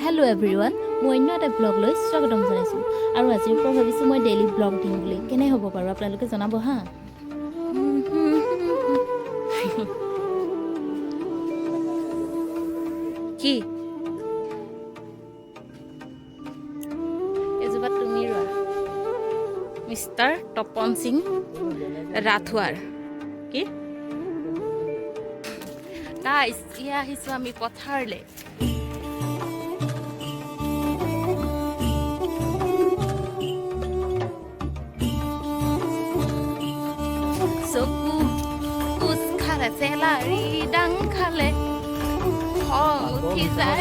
Hello everyone मैं अन्य এটা ব্লগ লৈ স্বাগতম জনাইছো আৰু আজিৰ পৰা ভাবিছো মই ডেইলি ব্লগ দিম বুলি কেনে হ'ব পাৰো আপোনালোকে জনাব হা কি এজবা তুমি ৰোৱা মিস্টাৰ তপন সিং ৰাথৱাৰ কি গাইস ইয়া আহিছো আমি পথাৰলে Selari dang khale khol thi jai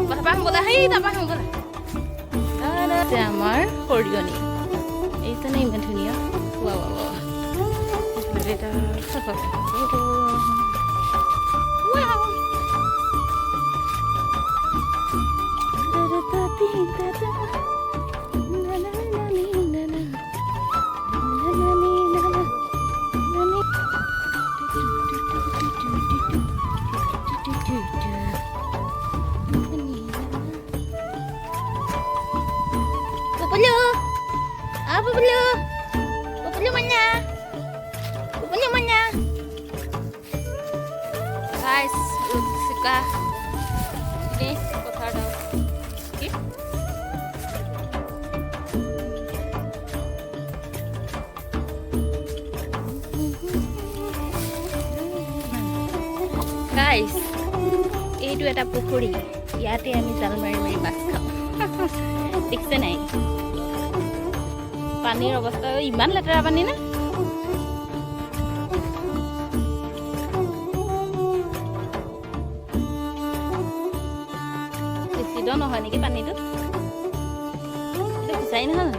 mur bang bola hai ta bang bola ana te amar horioni ei ta nei man dhuniya wa wa beta safa wow da da da na na na na na Populyo mana? Guys, suka ini potato. Guys, itu ada pukuri. Yate ami jal mari bas khao. Dikse nai. পানীৰ অৱস্থা ইমান লেতেৰা পানী না বেছি দ নহয় নেকি পানীটো সিঁচাই নহয়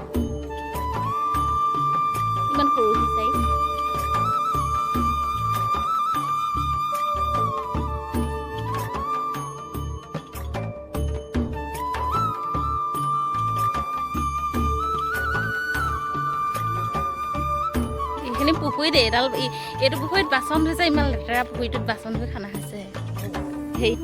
ইমান সৰু সিঁচাই এখানে পুখুৰীত এডাল এইটো পুখুৰীত বাচন ধুইছে ইমান লেতেৰা পুখুৰীটোত বাচন ধুই খানা খাইছে সেই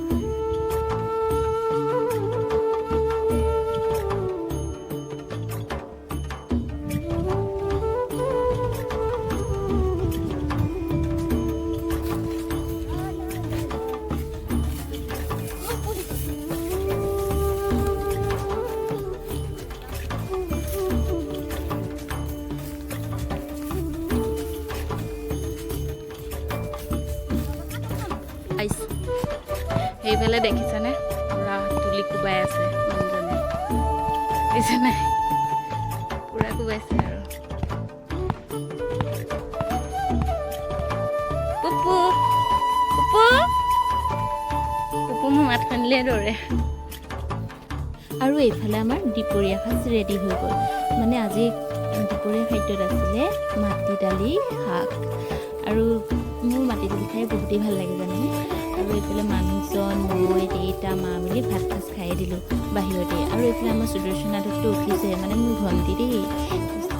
সেইফালে দেখিছেনে পুৰা তুলি কোবাই আছে মানুহজনে দেখিছেনে পুৰা কোবাইছে আৰু পুপু পুপু পুপু মোৰ মাত শুনিলে দৌৰে আৰু এইফালে আমাৰ দুপৰীয়া সাজ ৰেডি হৈ গ'ল মানে আজি দুপৰীয়া খাদ্যত আছিলে মাটি দালি শাক আৰু মোৰ মাটি দালি খাই বহুতেই ভাল লাগে জানেনে আৰু এইফালে মানুহজন মই দেউতা মা মিলি ভাত সাজ খাই দিলোঁ বাহিৰতে আৰু এইফালে আমাৰ সুদৰ্শনাথকটো উঠিছে মানে মোৰ ভণ্টি দেই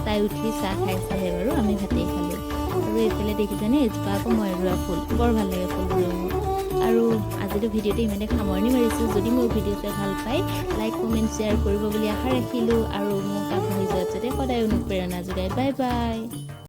তাই উঠি চাহ খাইছেহে বাৰু আমি ভাতেই খালোঁ আৰু এইফালে দেখিছেনে এজোপা আকৌ মই ৰোৱা ফুল বৰ ভাল লাগে ফুলবোৰ আৰু আজিতো ভিডিঅ'টো ইমানে সামৰণি মাৰিছোঁ যদি মোৰ ভিডিঅ' চাই ভাল পায় লাইক কমেণ্ট শ্বেয়াৰ কৰিব বুলি আশা ৰাখিলোঁ আৰু মোক আগবাঢ়ি যোৱাত যাতে সদায় অনুপ্ৰেৰণা যোগায় বাই বাই